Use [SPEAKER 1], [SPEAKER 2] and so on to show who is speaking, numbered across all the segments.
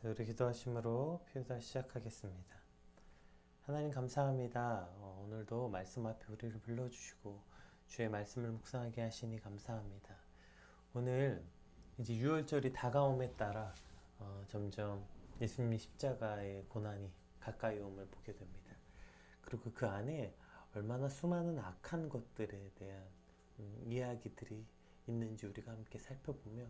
[SPEAKER 1] 네, 우리 기도하심으로 피우다 시작하겠습니다. 하나님 감사합니다. 오늘도 말씀 앞에 우리를 불러주시고 주의 말씀을 묵상하게 하시니 감사합니다. 오늘 이제 유월절이 다가옴에 따라 점점 예수님의 십자가의 고난이 가까이 옴을 보게 됩니다. 그리고 그 안에 얼마나 수많은 악한 것들에 대한 이야기들이 있는지 우리가 함께 살펴보며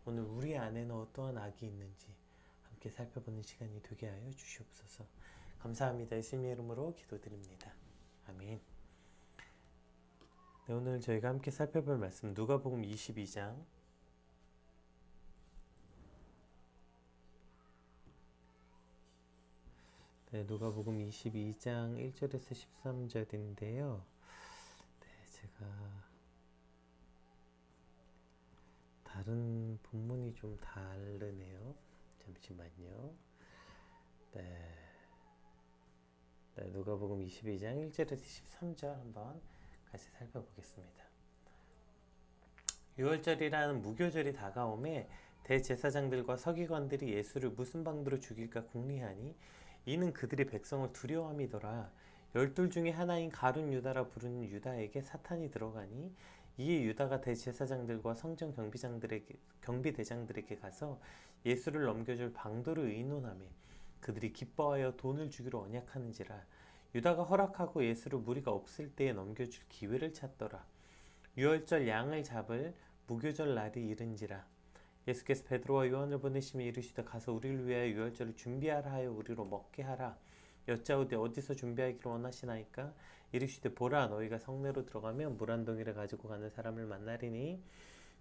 [SPEAKER 1] 오늘 우리 안에는 어떠한 악이 있는지 함께 살펴보는 시간이 되게 하여 주시옵소서. 감사합니다. 예수님의 이름으로 기도드립니다. 아멘. 네, 오늘 저희가 함께 살펴볼 말씀 누가복음 22장 누가복음 22장 1절에서 13절인데요. 제가 다른 본문이 좀 다르네요. 잠시만요. 누가복음 22장 1절에서 13절 한번 같이 살펴보겠습니다. 유월절이라는 무교절이 다가오매 대제사장들과 서기관들이 예수를 무슨 방도로 죽일까 궁리하니 이는 그들이 백성을 두려워함이더라. 열둘 중에 하나인 가룟 유다라 부르는 유다에게 사탄이 들어가니 이에 유다가 대제사장들과 성전 경비대장들에게 가서 예수를 넘겨줄 방도를 의논하며 그들이 기뻐하여 돈을 주기로 언약하는지라. 유다가 허락하고 예수를 무리가 없을 때에 넘겨줄 기회를 찾더라. 유월절 양을 잡을 무교절 날이 이른지라. 예수께서 베드로와 요한을 보내시며 이르시되 가서 우리를 위하여 유월절을 준비하라 하여 우리로 먹게 하라. 여짜오되 어디서 준비하기를 원하시나이까? 이르시되 보라, 너희가 성내로 들어가면 물 한 동이를 가지고 가는 사람을 만나리니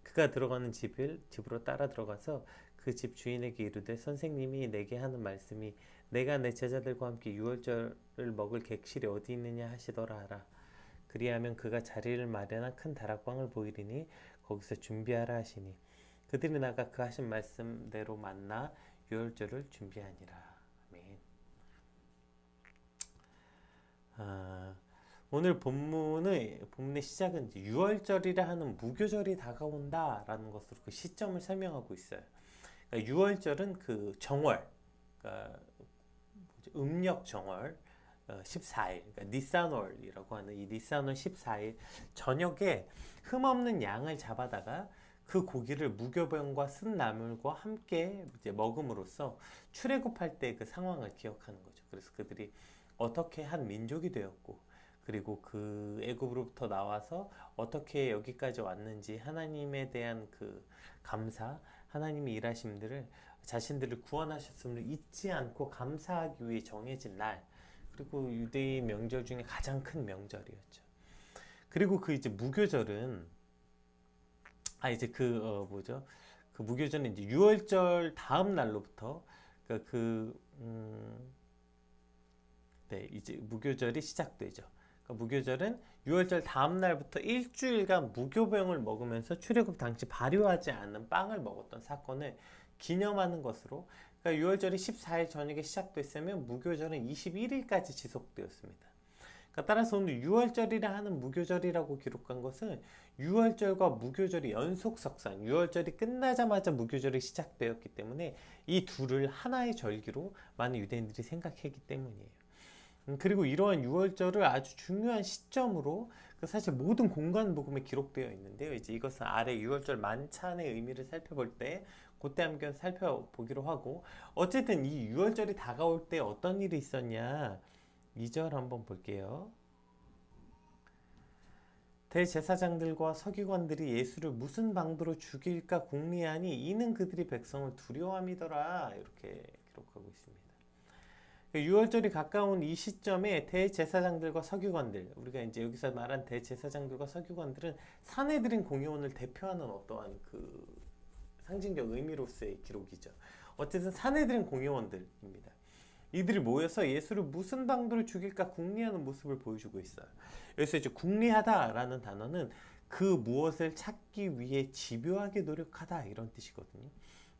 [SPEAKER 1] 그가 들어가는 집으로 따라 들어가서 그 집 주인에게 이르되 선생님이 내게 하는 말씀이 내가 내 제자들과 함께 유월절을 먹을 객실이 어디 있느냐 하시더라 하라. 그리하면 그가 자리를 마련한 큰 다락방을 보이리니 거기서 준비하라 하시니 그들이 나가 그 하신 말씀대로 만나 유월절을 준비하니라. 아멘. 오늘 본문의 시작은 유월절이라 하는 무교절이 다가온다라는 것으로 그 시점을 설명하고 있어요. 그러니까 유월절은 그 정월, 그러니까 음력 정월 14일, 그러니까 니산월이라고 하는 이 니산월 14일 저녁에 흠없는 양을 잡아다가 그 고기를 무교병과 쓴 나물과 함께 이제 먹음으로써 출애굽할 때 그 상황을 기억하는 거죠. 그래서 그들이 어떻게 한 민족이 되었고 그리고 그 애굽으로부터 나와서 어떻게 여기까지 왔는지 하나님에 대한 그 감사, 하나님의 일하심들을 자신들을 구원하셨음을 잊지 않고 감사하기 위해 정해진 날, 그리고 유대의 명절 중에 가장 큰 명절이었죠. 그리고 그 이제 무교절은 그 무교절은 이제 유월절 다음 날로부터 이제 무교절이 시작되죠. 그러니까 무교절은 유월절 다음 날부터 일주일간 무교병을 먹으면서 출애굽 당시 발효하지 않은 빵을 먹었던 사건을 기념하는 것으로, 그러니까 유월절이 14일 저녁에 시작됐으면 무교절은 21일까지 지속되었습니다. 그러니까 따라서 오늘 유월절이라 하는 무교절이라고 기록한 것은 유월절과 무교절이 연속석상, 유월절이 끝나자마자 무교절이 시작되었기 때문에 이 둘을 하나의 절기로 많은 유대인들이 생각했기 때문이에요. 그리고 이러한 유월절을 아주 중요한 시점으로 사실 모든 공관복음에 기록되어 있는데요. 이제 이것은 아래 유월절 만찬의 의미를 살펴볼 때 그때 함께 살펴보기로 하고, 어쨌든 이 유월절이 다가올 때 어떤 일이 있었냐, 2절 한번 볼게요. 대제사장들과 서기관들이 예수를 무슨 방도로 죽일까 궁리하니 이는 그들이 백성을 두려워함이더라, 이렇게 기록하고 있습니다. 유월절이 가까운 이 시점에 대제사장들과 서기관들, 우리가 이제 여기서 말한 대제사장들과 서기관들은 사내들인 공의원을 대표하는 어떠한 그 상징적 의미로서의 기록이죠. 어쨌든 사내들인 공의원들입니다. 이들이 모여서 예수를 무슨 방도로 죽일까 궁리하는 모습을 보여주고 있어요. 여기서 이제 궁리하다라는 단어는 그 무엇을 찾기 위해 집요하게 노력하다, 이런 뜻이거든요.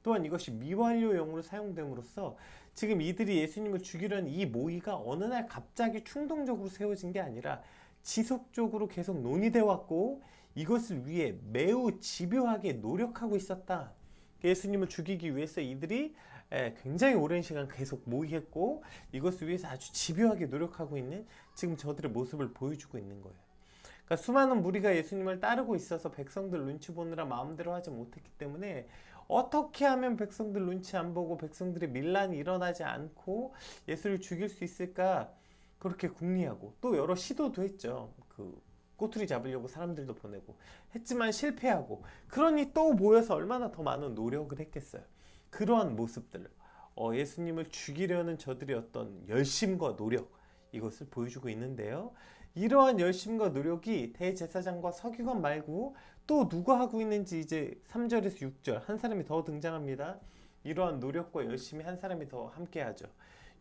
[SPEAKER 1] 또한 이것이 미완료용으로 사용됨으로써 지금 이들이 예수님을 죽이려는 이 모의가 어느 날 갑자기 충동적으로 세워진 게 아니라 지속적으로 계속 논의돼 왔고 이것을 위해 매우 집요하게 노력하고 있었다. 예수님을 죽이기 위해서 이들이 굉장히 오랜 시간 계속 모의했고 이것을 위해서 아주 집요하게 노력하고 있는 지금 저들의 모습을 보여주고 있는 거예요. 그러니까 수많은 무리가 예수님을 따르고 있어서 백성들 눈치 보느라 마음대로 하지 못했기 때문에 어떻게 하면 백성들 눈치 안 보고 백성들의 밀란이 일어나지 않고 예수를 죽일 수 있을까, 그렇게 궁리하고 또 여러 시도도 했죠. 그 꼬투리 잡으려고 사람들도 보내고 했지만 실패하고, 그러니 또 모여서 얼마나 더 많은 노력을 했겠어요. 그러한 모습들, 예수님을 죽이려는 저들의 어떤 열심과 노력, 이것을 보여주고 있는데요. 이러한 열심과 노력이 대제사장과 서기관 말고 또 누가 하고 있는지 이제 3절에서 6절 한 사람이 더 등장합니다. 이러한 노력과 열심히 한 사람이 더 함께하죠.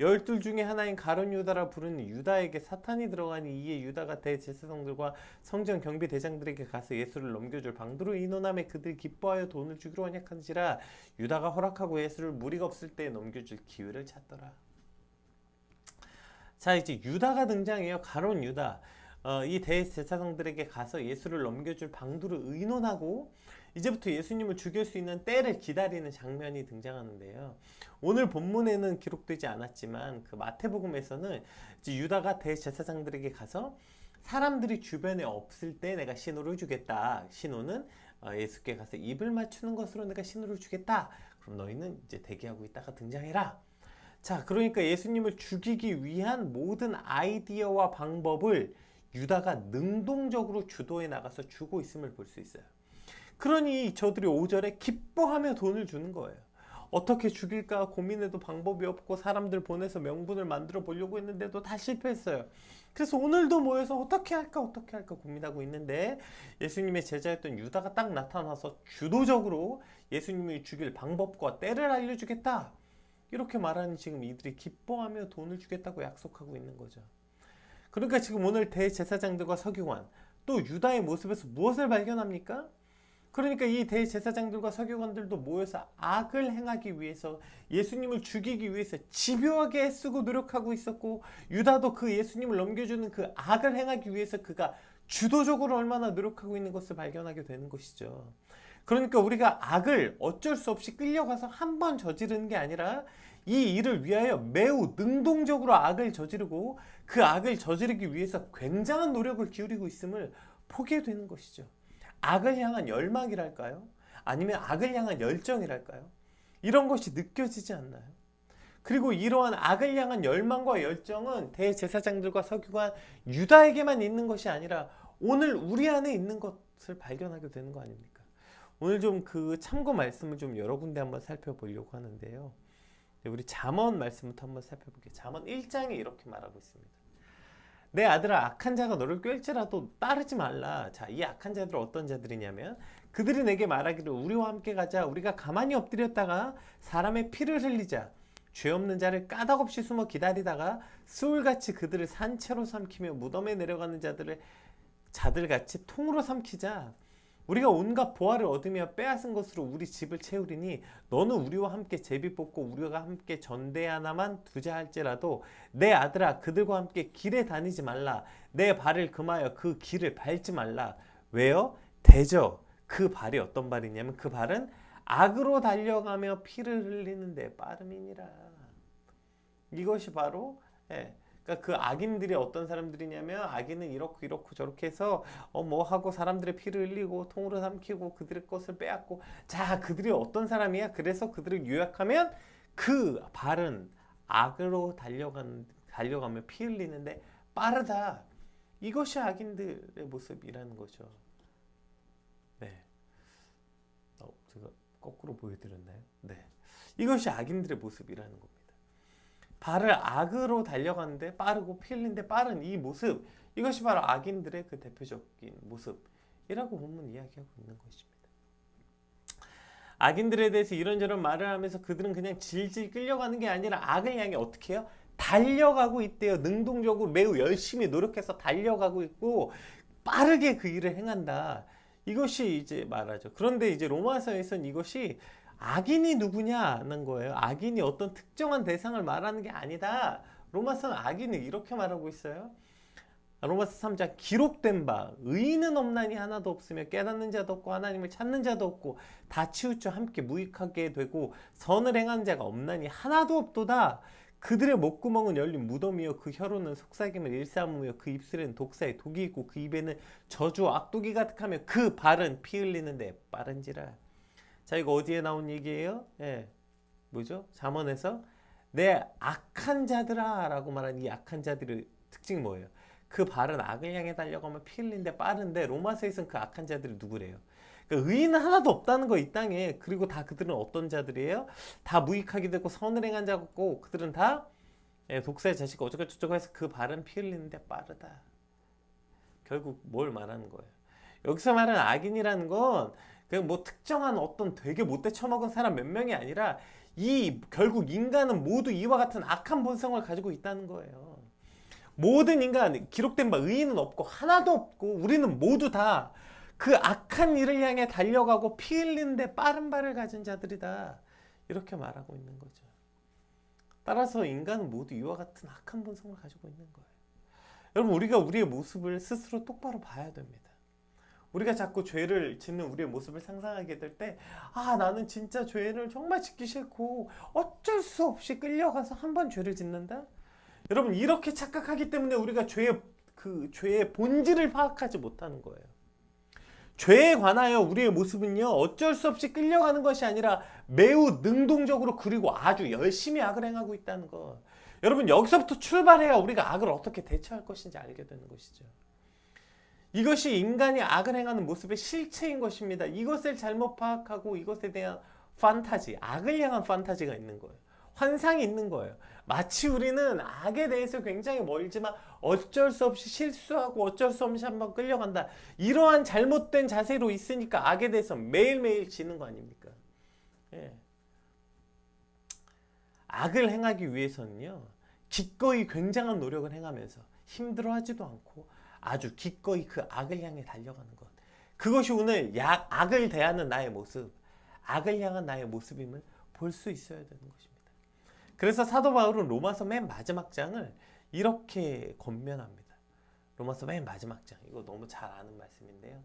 [SPEAKER 1] 12 중에 하나인 가룟 유다라 부르는 유다에게 사탄이 들어가니 이에 유다가 대제사장들과 성전 경비 대장들에게 가서 예수를 넘겨줄 방도로 의논하며 그들이 기뻐하여 돈을 주기로 언약한지라. 유다가 허락하고 예수를 무리가 없을 때 넘겨줄 기회를 찾더라. 자, 이제 유다가 등장해요. 가룟 유다. 이 대제사장들에게 가서 예수를 넘겨줄 방도를 의논하고 이제부터 예수님을 죽일 수 있는 때를 기다리는 장면이 등장하는데요. 오늘 본문에는 기록되지 않았지만 그 마태복음에서는 이제 유다가 대제사장들에게 가서 사람들이 주변에 없을 때 내가 신호를 주겠다. 신호는 예수께 가서 입을 맞추는 것으로 내가 신호를 주겠다. 그럼 너희는 이제 대기하고 있다가 등장해라. 자, 그러니까 예수님을 죽이기 위한 모든 아이디어와 방법을 유다가 능동적으로 주도해 나가서 주고 있음을 볼 수 있어요. 그러니 저들이 5절에 기뻐하며 돈을 주는 거예요. 어떻게 죽일까 고민해도 방법이 없고 사람들 보내서 명분을 만들어 보려고 했는데도 다 실패했어요. 그래서 오늘도 모여서 어떻게 할까 고민하고 있는데 예수님의 제자였던 유다가 딱 나타나서 주도적으로 예수님을 죽일 방법과 때를 알려주겠다. 이렇게 말하니 지금 이들이 기뻐하며 돈을 주겠다고 약속하고 있는 거죠. 그러니까 지금 오늘 대제사장들과 서기관 또 유다의 모습에서 무엇을 발견합니까? 그러니까 이 대제사장들과 서기관들도 모여서 악을 행하기 위해서 예수님을 죽이기 위해서 집요하게 애쓰고 노력하고 있었고, 유다도 그 예수님을 넘겨주는 그 악을 행하기 위해서 그가 주도적으로 얼마나 노력하고 있는 것을 발견하게 되는 것이죠. 그러니까 우리가 악을 어쩔 수 없이 끌려가서 한 번 저지르는 게 아니라 이 일을 위하여 매우 능동적으로 악을 저지르고 그 악을 저지르기 위해서 굉장한 노력을 기울이고 있음을 보게 되는 것이죠. 악을 향한 열망이랄까요? 아니면 악을 향한 열정이랄까요? 이런 것이 느껴지지 않나요? 그리고 이러한 악을 향한 열망과 열정은 대제사장들과 서기관 유다에게만 있는 것이 아니라 오늘 우리 안에 있는 것을 발견하게 되는 거 아닙니까? 오늘 좀 그 참고 말씀을 좀 여러 군데 한번 살펴보려고 하는데요. 우리 잠언 말씀부터 한번 살펴볼게요. 잠언 1장에 이렇게 말하고 있습니다. 내 아들아, 악한 자가 너를 꿰을지라도 따르지 말라. 자, 이 악한 자들은 어떤 자들이냐면 그들이 내게 말하기를 우리와 함께 가자. 우리가 가만히 엎드렸다가 사람의 피를 흘리자. 죄 없는 자를 까닭없이 숨어 기다리다가 수울같이 그들을 산채로 삼키며 무덤에 내려가는 자들같이 통으로 삼키자. 우리가 온갖 보화를 얻으며 빼앗은 것으로 우리 집을 채우리니 너는 우리와 함께 제비 뽑고 우리가 함께 전대 하나만 두자 할지라도 내 아들아, 그들과 함께 길에 다니지 말라. 내 발을 금하여 그 길을 밟지 말라. 왜요? 대저 그 발이 어떤 발이냐면 그 발은 악으로 달려가며 피를 흘리는 데 빠름이니라. 이것이 바로 그러니까 그 악인들이 어떤 사람들이냐면 악인은 이렇고 저렇게 해서 뭐 하고 사람들의 피를 흘리고 통으로 삼키고 그들의 것을 빼앗고, 자, 그들이 어떤 사람이야? 그래서 그들을 요약하면 그 발은 악으로 달려가며 피 흘리는데 빠르다. 이것이 악인들의 모습이라는 거죠. 네. 제가 거꾸로 보여드렸나요? 네. 이것이 악인들의 모습이라는 겁니다. 발을 악으로 달려가는데 빠르고 피 흘리는데 빠른 이 모습, 이것이 바로 악인들의 그 대표적인 모습이라고 본문 이야기하고 있는 것입니다. 악인들에 대해서 이런저런 말을 하면서 그들은 그냥 질질 끌려가는 게 아니라 악을 향해 어떻게 해요? 달려가고 있대요. 능동적으로 매우 열심히 노력해서 달려가고 있고 빠르게 그 일을 행한다. 이것이 이제 말하죠. 그런데 이제 로마서에서는 이것이 악인이 누구냐는 거예요. 악인이 어떤 특정한 대상을 말하는 게 아니다. 로마서는 악인을 이렇게 말하고 있어요. 로마서 3장 기록된 바 의인은 없나니 하나도 없으며 깨닫는 자도 없고 하나님을 찾는 자도 없고 다 치우쳐 함께 무익하게 되고 선을 행하는 자가 없나니 하나도 없도다. 그들의 목구멍은 열린 무덤이요 그 혀로는 속삭임을 일삼으며 그 입술에는 독사의 독이 있고 그 입에는 저주와 악독이 가득하며 그 발은 피 흘리는데 빠른지라. 자, 이거 어디에 나온 얘기예요? 예, 뭐죠? 잠언에서 내 악한 자들아 라고 말한 이 악한 자들의 특징이 뭐예요? 그 발은 악을 향해 달려가면 피 흘리는데 빠른데, 로마서에서는 그 악한 자들이 누구래요? 그러니까 의인은 하나도 없다는 거 이 땅에. 그리고 다 그들은 어떤 자들이에요? 다 무익하게 되고 선을 행한 자가 없고 그들은 다 독사의 자식 어쩌고 저쩌고 해서 그 발은 피 흘리는데 빠르다. 결국 뭘 말하는 거예요? 여기서 말하는 악인이라는 건 그냥 뭐 특정한 어떤 되게 못돼 처먹은 사람 몇 명이 아니라 이 결국 인간은 모두 이와 같은 악한 본성을 가지고 있다는 거예요. 모든 인간 기록된 바 의인은 없고 하나도 없고 우리는 모두 다 그 악한 일을 향해 달려가고 피 흘리는데 빠른 발을 가진 자들이다. 이렇게 말하고 있는 거죠. 따라서 인간은 모두 이와 같은 악한 본성을 가지고 있는 거예요. 여러분, 우리가 우리의 모습을 스스로 똑바로 봐야 됩니다. 우리가 자꾸 죄를 짓는 우리의 모습을 상상하게 될 때, 아, 나는 진짜 죄를 정말 짓기 싫고 어쩔 수 없이 끌려가서 한 번 죄를 짓는다? 여러분, 이렇게 착각하기 때문에 우리가 죄의 본질을 파악하지 못하는 거예요. 죄에 관하여 우리의 모습은요, 어쩔 수 없이 끌려가는 것이 아니라 매우 능동적으로 그리고 아주 열심히 악을 행하고 있다는 것. 여러분, 여기서부터 출발해야 우리가 악을 어떻게 대처할 것인지 알게 되는 것이죠. 이것이 인간이 악을 행하는 모습의 실체인 것입니다. 이것을 잘못 파악하고 이것에 대한 판타지, 악을 향한 판타지가 있는 거예요. 환상이 있는 거예요. 마치 우리는 악에 대해서 굉장히 멀지만 어쩔 수 없이 실수하고 어쩔 수 없이 한번 끌려간다. 이러한 잘못된 자세로 있으니까 악에 대해서 매일매일 지는 거 아닙니까? 예. 악을 행하기 위해서는요, 기꺼이 굉장한 노력을 행하면서 힘들어하지도 않고 아주 기꺼이 그 악을 향해 달려가는 것. 그것이 오늘 악을 대하는 나의 모습, 악을 향한 나의 모습임을 볼 수 있어야 되는 것입니다. 그래서 사도 바울은 로마서 맨 마지막 장을 이렇게 권면합니다. 로마서 맨 마지막 장, 이거 너무 잘 아는 말씀인데요.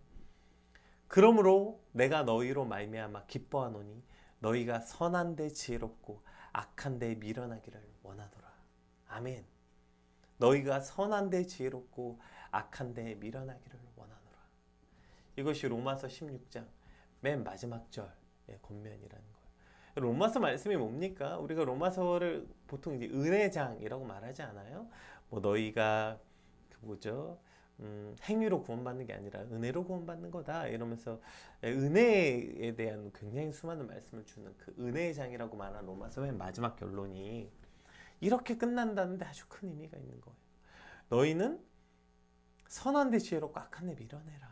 [SPEAKER 1] 그러므로 내가 너희로 말미암아 기뻐하노니 너희가 선한 데 지혜롭고 악한 데 미련하기를 원하노라. 아멘. 너희가 선한 데 지혜롭고 악한 데 미련하기를 원하노라. 이것이 로마서 16장 맨 마지막 절의 권면이라는 거예요. 로마서 말씀이 뭡니까? 우리가 로마서를 보통 이제 은혜장이라고 말하지 않아요? 뭐 너희가 행위로 구원받는 게 아니라 은혜로 구원받는 거다 이러면서 은혜에 대한 굉장히 수많은 말씀을 주는 그 은혜장이라고 말하는 로마서 맨 마지막 결론이 이렇게 끝난다는데 아주 큰 의미가 있는 거예요. 너희는 선한 데 지혜롭고 악한 데 미련해라.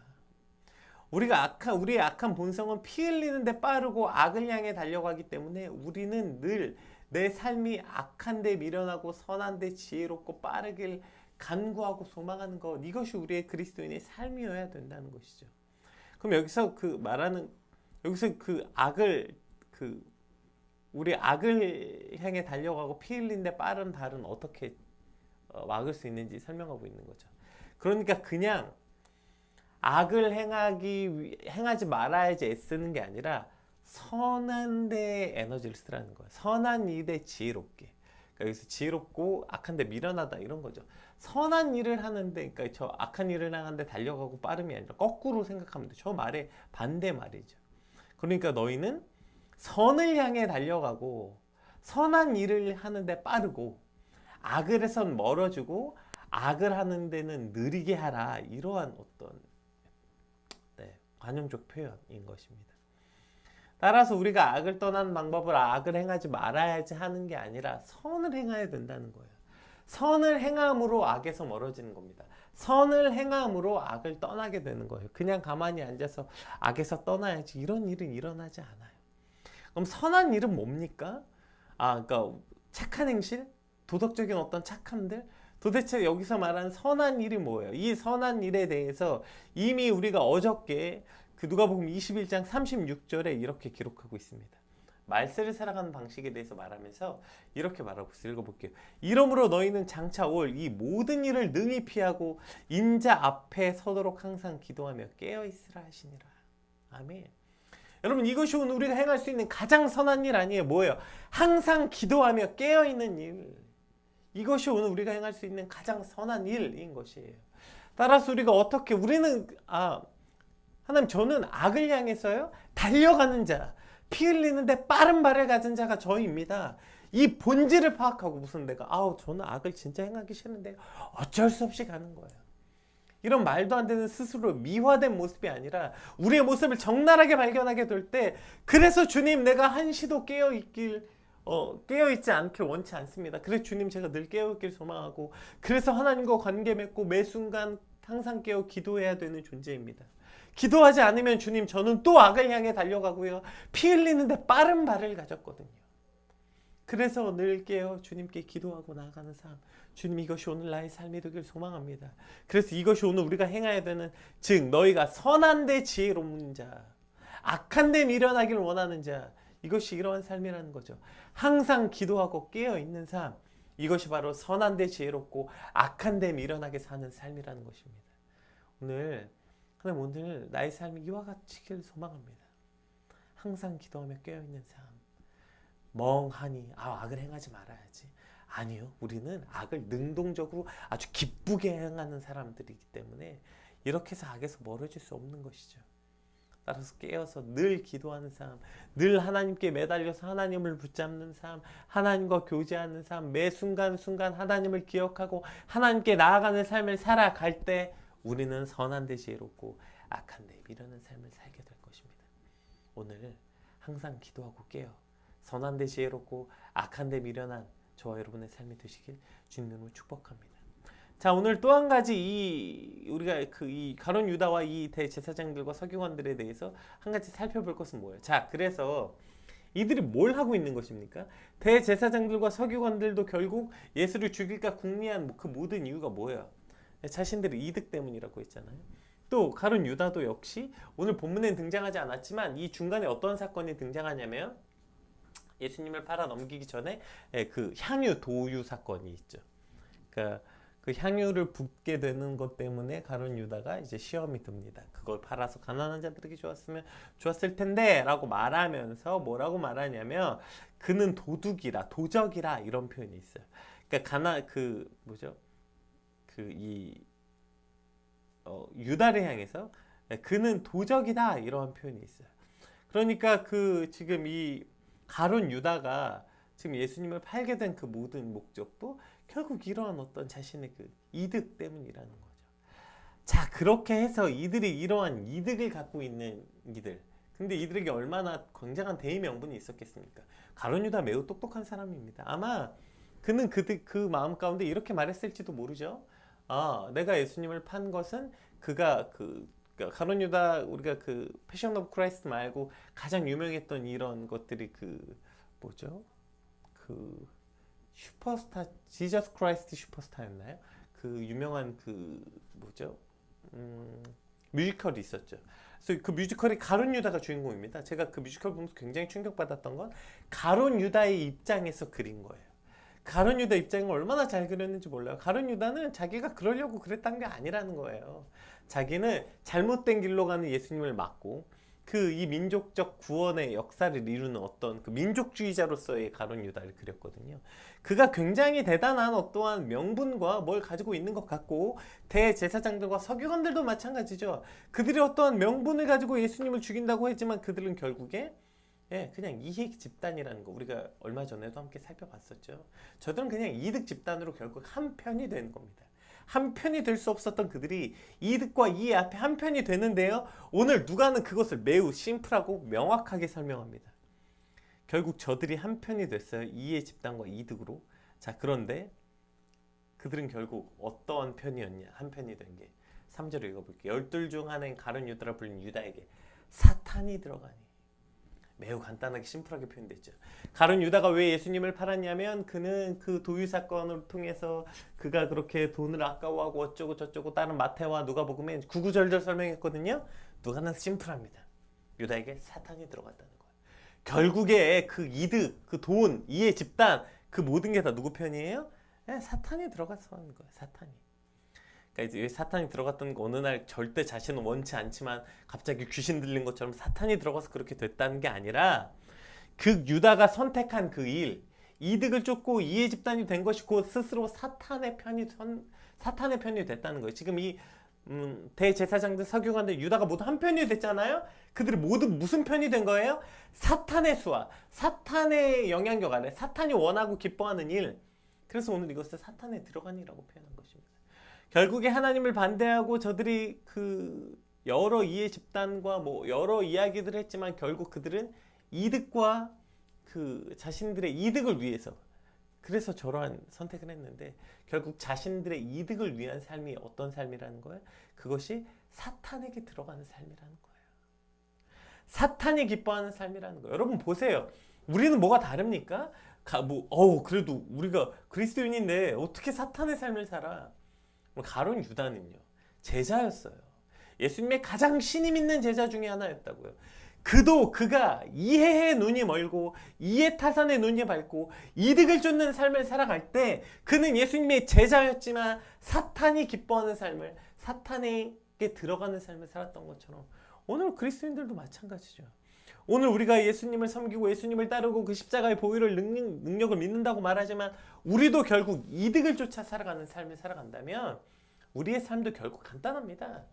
[SPEAKER 1] 우리의 악한 본성은 피 흘리는데 빠르고 악을 향해 달려가기 때문에 우리는 늘 내 삶이 악한 데 미련하고 선한 데 지혜롭고 빠르길 간구하고 소망하는 것, 이것이 우리의 그리스도인의 삶이어야 된다는 것이죠. 그럼 여기서 우리 악을 향해 달려가고 피 흘리는데 빠른 발은 어떻게 막을 수 있는지 설명하고 있는 거죠. 그러니까 그냥 악을 행하지 말아야지 애쓰는 게 아니라 선한 데 에너지를 쓰라는 거예요. 선한 일에 지혜롭게. 그러니까 여기서 지혜롭고 악한 데 미련하다 이런 거죠. 선한 일을 하는데, 그러니까 저 악한 일을 하는데 달려가고 빠름이 아니라 거꾸로 생각하면 돼. 저 말의 반대 말이죠. 그러니까 너희는 선을 향해 달려가고 선한 일을 하는데 빠르고 악을에선 멀어지고 악을 하는 데는 느리게 하라. 이러한 어떤 관용적 표현인 것입니다. 따라서 우리가 악을 떠나는 방법을 악을 행하지 말아야지 하는 게 아니라 선을 행해야 된다는 거예요. 선을 행함으로 악에서 멀어지는 겁니다. 선을 행함으로 악을 떠나게 되는 거예요. 그냥 가만히 앉아서 악에서 떠나야지 이런 일은 일어나지 않아요. 그럼 선한 일은 뭡니까? 그러니까 착한 행실, 도덕적인 어떤 착함들, 도대체 여기서 말하는 선한 일이 뭐예요? 이 선한 일에 대해서 이미 우리가 어저께 그 누가복음 21장 36절에 이렇게 기록하고 있습니다. 말세를 살아가는 방식에 대해서 말하면서 이렇게 말하고 있어요. 읽어볼게요. 이러므로 너희는 장차 올 이 모든 일을 능히 피하고 인자 앞에 서도록 항상 기도하며 깨어있으라 하시니라. 아멘. 여러분, 이것이 오늘 우리가 행할 수 있는 가장 선한 일 아니에요? 뭐예요? 항상 기도하며 깨어있는 일. 이것이 오늘 우리가 행할 수 있는 가장 선한 일인 것이에요. 따라서 우리가 어떻게, 하나님, 저는 악을 향해서요 달려가는 자, 피 흘리는데 빠른 발을 가진 자가 저입니다. 이 본질을 파악하고, 무슨 내가 저는 악을 진짜 행하기 싫은데 어쩔 수 없이 가는 거예요. 이런 말도 안 되는 스스로 미화된 모습이 아니라 우리의 모습을 적나라하게 발견하게 될 때, 그래서 주님, 내가 한시도 깨어있지 않길 원치 않습니다. 그래서 주님, 제가 늘 깨어있길 소망하고, 그래서 하나님과 관계 맺고 매 순간 항상 깨어 기도해야 되는 존재입니다. 기도하지 않으면 주님, 저는 또 악을 향해 달려가고요, 피 흘리는데 빠른 발을 가졌거든요. 그래서 늘 깨어 주님께 기도하고 나아가는 삶, 주님, 이것이 오늘 나의 삶이 되길 소망합니다. 그래서 이것이 오늘 우리가 행해야 되는, 즉 너희가 선한 데 지혜로운 자, 악한 데 미련하기를 원하는 자, 이것이 이러한 삶이라는 거죠. 항상 기도하고 깨어있는 삶, 이것이 바로 선한 데 지혜롭고 악한 데 미련하게 사는 삶이라는 것입니다. 하나님, 오늘 나의 삶이 이와 같이길 소망합니다. 항상 기도하며 깨어있는 삶. 멍하니 악을 행하지 말아야지. 아니요, 우리는 악을 능동적으로 아주 기쁘게 행하는 사람들이기 때문에 이렇게 해서 악에서 멀어질 수 없는 것이죠. 따라서 깨어서 늘 기도하는 삶, 늘 하나님께 매달려서 하나님을 붙잡는 삶, 하나님과 교제하는 삶, 매 순간순간 하나님을 기억하고 하나님께 나아가는 삶을 살아갈 때 우리는 선한 데 지혜롭고 악한 데 미련한 삶을 살게 될 것입니다. 오늘 항상 기도하고 깨어 선한 데 지혜롭고 악한 데 미련한 저와 여러분의 삶이 되시길 주님으로 축복합니다. 자, 오늘 또 한 가지 우리가 이 가룟 유다와 이 대제사장들과 서기관들에 대해서 한 가지 살펴볼 것은 뭐예요? 자, 그래서 이들이 뭘 하고 있는 것입니까? 대제사장들과 서기관들도 결국 예수를 죽일까 궁리한 그 모든 이유가 뭐예요? 자신들의 이득 때문이라고 했잖아요. 또 가룟 유다도 역시 오늘 본문엔 등장하지 않았지만 이 중간에 어떤 사건이 등장하냐면, 예수님을 팔아 넘기기 전에 그 향유 도유 사건이 있죠. 그러니까 그 향유를 붓게 되는 것 때문에 가룟 유다가 이제 시험이 듭니다. 그걸 팔아서 가난한 자들에게 주었으면 좋았을 텐데 라고 말하면서 뭐라고 말하냐면, 그는 도둑이라, 도적이라, 이런 표현이 있어요. 그러니까 유다를 향해서 그는 도적이다, 이런 표현이 있어요. 그러니까 지금 이 가룟 유다가 지금 예수님을 팔게 된 그 모든 목적도 결국 이러한 어떤 자신의 그 이득 때문이라는 거죠. 자, 그렇게 해서 이들이 이러한 이득을 갖고 있는 이들, 근데 이들에게 얼마나 굉장한 대의 명분이 있었겠습니까? 가룟 유다 매우 똑똑한 사람입니다. 아마 그는 그 마음 가운데 이렇게 말했을지도 모르죠. 내가 예수님을 판 것은 그러니까 가룟 유다, 우리가 패션 오브 크라이스트 말고 가장 유명했던 이런 것들이 슈퍼스타, 지저스 크라이스트 슈퍼스타였나요? 유명한 뮤지컬이 있었죠. 그래서 그 뮤지컬이 가룟 유다가 주인공입니다. 제가 그 뮤지컬 보면서 굉장히 충격받았던 건 가룟 유다의 입장에서 그린 거예요. 가룟 유다 입장을 얼마나 잘 그렸는지 몰라요. 가룟 유다는 자기가 그러려고 그랬던 게 아니라는 거예요. 자기는 잘못된 길로 가는 예수님을 막고 이 민족적 구원의 역사를 이루는 어떤 민족주의자로서의 가룟 유다를 그렸거든요. 그가 굉장히 대단한 어떠한 명분과 뭘 가지고 있는 것 같고, 대제사장들과 서기관들도 마찬가지죠. 그들이 어떠한 명분을 가지고 예수님을 죽인다고 했지만 그들은 결국에 그냥 이익 집단이라는 거, 우리가 얼마 전에도 함께 살펴봤었죠. 저들은 그냥 이득 집단으로 결국 한 편이 되는 겁니다. 한 편이 될 수 없었던 그들이 이득과 이해 앞에 한 편이 되는데요, 오늘 누가는 그것을 매우 심플하고 명확하게 설명합니다. 결국 저들이 한 편이 됐어요. 이해 집단과 이득으로. 자, 그런데 그들은 결국 어떠한 편이었냐? 한 편이 된 게 3절을 읽어볼게요. 12 중 하나인 가룟 유다라 불린 유다에게 사탄이 들어가니. 매우 간단하게 심플하게 표현됐죠. 가룟 유다가 왜 예수님을 팔았냐면, 그는 그 도유 사건을 통해서 그가 그렇게 돈을 아까워하고 어쩌고 저쩌고, 다른 마태와 누가복음에 구구절절 설명했거든요. 누가는 심플합니다. 유다에게 사탄이 들어갔다는 거예요. 결국에 그 이득, 그 돈, 이해 집단, 그 모든 게 다 누구 편이에요? 사탄이 들어가서 하는 거예요. 사탄이. 그러니까 이제 사탄이 들어갔던 거 어느 날 절대 자신은 원치 않지만 갑자기 귀신 들린 것처럼 사탄이 들어가서 그렇게 됐다는 게 아니라 그 유다가 선택한 그 일, 이득을 쫓고 이해 집단이 된 것이 곧 스스로 사탄의 편이 됐다는 거예요. 지금 이 대제사장들, 서기관들, 유다가 모두 한 편이 됐잖아요. 그들이 모두 무슨 편이 된 거예요? 사탄의 수와 사탄의 영향력 아래 사탄이 원하고 기뻐하는 일. 그래서 오늘 이것을 사탄에 들어간 이라고 표현한 것입니다. 결국에 하나님을 반대하고 저들이 그 여러 이해 집단과 뭐 여러 이야기들을 했지만 결국 그들은 이득과 그 자신들의 이득을 위해서, 그래서 저러한 선택을 했는데 결국 자신들의 이득을 위한 삶이 어떤 삶이라는 거예요? 그것이 사탄에게 들어가는 삶이라는 거예요. 사탄이 기뻐하는 삶이라는 거예요. 여러분 보세요. 우리는 뭐가 다릅니까? 그래도 우리가 그리스도인인데 어떻게 사탄의 삶을 살아? 가룟 유다는요, 제자였어요. 예수님의 가장 신임 있는 제자 중에 하나였다고요. 그가 이해의 눈이 멀고 이해 타산의 눈이 밝고 이득을 쫓는 삶을 살아갈 때 그는 예수님의 제자였지만 사탄이 기뻐하는 삶을, 사탄에게 들어가는 삶을 살았던 것처럼 오늘 그리스도인들도 마찬가지죠. 오늘 우리가 예수님을 섬기고 예수님을 따르고 그 십자가의 보혈을 능력을 믿는다고 말하지만 우리도 결국 이득을 쫓아 살아가는 삶을 살아간다면 우리의 삶도 결국 간단합니다.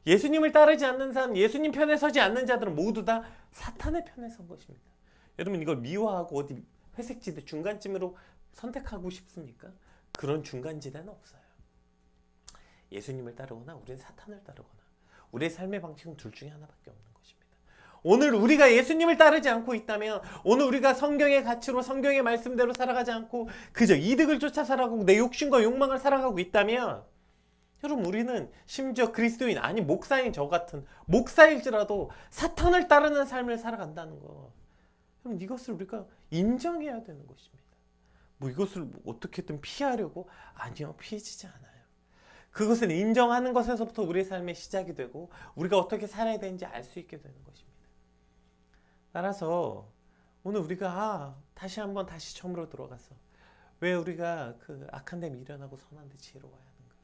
[SPEAKER 1] 예수님을 따르지 않는 사람, 예수님 편에 서지 않는 자들은 모두 다 사탄의 편에 선 것입니다. 여러분 이걸 미워하고 어디 회색지대 중간쯤으로 선택하고 싶습니까? 그런 중간지대는 없어요. 예수님을 따르거나 우리는 사탄을 따르거나 우리의 삶의 방식은 둘 중에 하나밖에 없는 것입니다. 오늘 우리가 예수님을 따르지 않고 있다면, 오늘 우리가 성경의 가치로 성경의 말씀대로 살아가지 않고 그저 이득을 쫓아 살아가고 내 욕심과 욕망을 살아가고 있다면, 여러분 우리는 심지어 그리스도인, 아니 목사인 저 같은 목사일지라도 사탄을 따르는 삶을 살아간다는 거, 여러분 이것을 우리가 인정해야 되는 것입니다. 뭐 이것을 어떻게든 피하려고? 아니요, 피해지지 않아요. 그것을 인정하는 것에서부터 우리의 삶의 시작이 되고 우리가 어떻게 살아야 되는지 알 수 있게 되는 것입니다. 따라서 오늘 우리가 다시 처음으로 들어가서 왜 우리가 그 악한 데 미련하고 선한 데 지혜로워야 하는가?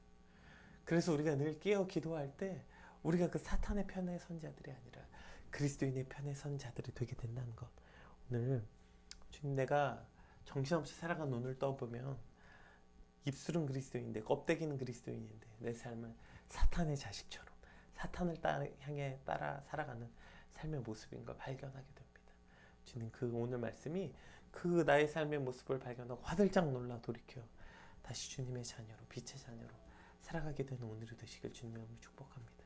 [SPEAKER 1] 그래서 우리가 늘 깨어 기도할 때 우리가 그 사탄의 편에 선 자들이 아니라 그리스도인의 편에 선 자들이 되게 된다는 것, 오늘 주님, 내가 정신없이 살아간 눈을 떠보면 입술은 그리스도인인데 껍데기는 그리스도인인데 내 삶은 사탄의 자식처럼 사탄을 향해 따라 살아가는 삶의 모습인 걸 발견하게 됩니다. 주님, 그 오늘 말씀이 그 나의 삶의 모습을 발견하고 화들짝 놀라 돌이켜 다시 주님의 자녀로, 빛의 자녀로 살아가게 되는 오늘이 되시길 주님의 이름으로 축복합니다.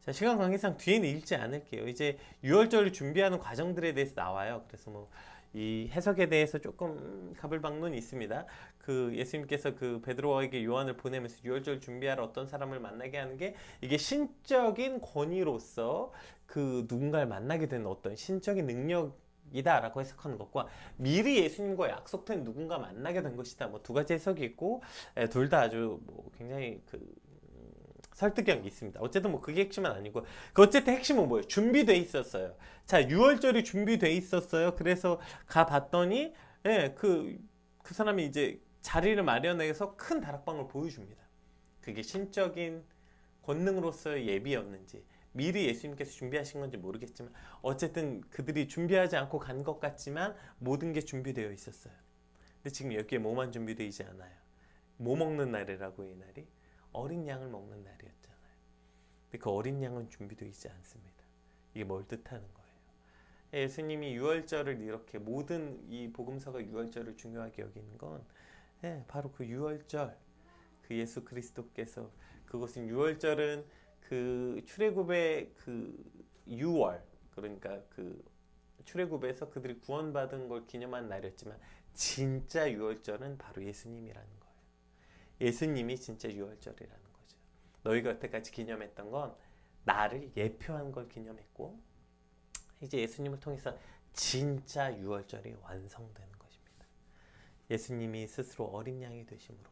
[SPEAKER 1] 자, 시간 관계상 뒤에는 읽지 않을게요. 이제 유월절을 준비하는 과정들에 대해서 나와요. 그래서 이 해석에 대해서 조금 가불방론이 있습니다. 그 예수님께서 그 베드로에게 요한을 보내면서 유월절 준비하러 어떤 사람을 만나게 하는 게, 이게 신적인 권위로서 그 누군가를 만나게 되는 어떤 신적인 능력이다라고 해석하는 것과 미리 예수님과 약속된 누군가 만나게 된 것이다. 두 가지 해석이 있고 둘 다 아주 굉장히 설득력이 있습니다. 어쨌든 그게 핵심은 아니고, 어쨌든 핵심은 뭐예요? 준비돼 있었어요. 자, 유월절이 준비돼 있었어요. 그래서 가봤더니 그 사람이 이제 자리를 마련해서 큰 다락방을 보여줍니다. 그게 신적인 권능으로서의 예비였는지 미리 예수님께서 준비하신 건지 모르겠지만 어쨌든 그들이 준비하지 않고 간 것 같지만 모든 게 준비되어 있었어요. 근데 지금 여기에 뭐만 준비되어 있지 않아요. 뭐 먹는 날이라고, 이 날이 어린 양을 먹는 날이었잖아요. 근데 그 어린 양은 준비되어 있지 않습니다. 이게 뭘 뜻하는 거예요? 예수님이 유월절을 이렇게, 모든 이 복음서가 유월절을 중요하게 여기는 건 바로 그 유월절, 그 예수 그리스도께서, 그것은 유월절은 그 출애굽의 그 유월, 그러니까 그 출애굽에서 그들이 구원받은 걸 기념한 날이었지만 진짜 유월절은 바로 예수님이라는 거예요. 예수님이 진짜 유월절이라는 거죠. 너희가 여태까지 기념했던 건 나를 예표한 걸 기념했고, 이제 예수님을 통해서 진짜 유월절이 완성되는 것입니다. 예수님이 스스로 어린 양이 되심으로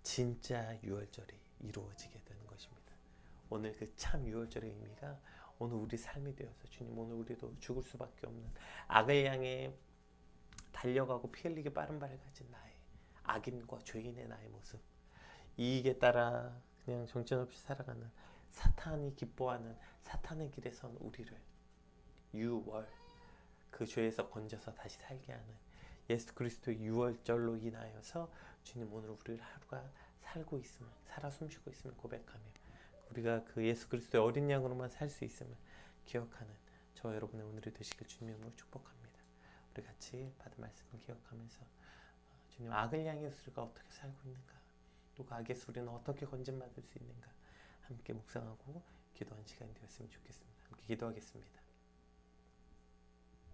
[SPEAKER 1] 진짜 유월절이 이루어지게 되는 것입니다. 오늘 그 참 유월절의 의미가 오늘 우리 삶이 되어서 주님 오늘 우리도 죽을 수밖에 없는 악을 향해 달려가고 피 흘리게 빠른 발을 가진 나의 악인과 죄인의 나의 모습, 이익에 따라 그냥 정신없이 살아가는 사탄이 기뻐하는 사탄의 길에 선 우리를 유월 그 죄에서 건져서 다시 살게 하는 예수 그리스도의 유월절로 인하여서 주님 오늘 우리를 하루가 살고 있음을, 살아 숨쉬고 있음을 고백하며 우리가 그 예수 그리스도의 어린 양으로만 살 수 있음을 기억하는 저와 여러분의 오늘이 되시길 주님의 이름으로 축복합니다. 우리 같이 받은 말씀을 기억하면서 주님 악을 향해서 우리가 어떻게 살고 있는가, 또 그 악에서 우리는 어떻게 건진받을 수 있는가 함께 묵상하고 기도한 시간이 되었으면 좋겠습니다. 함께 기도하겠습니다.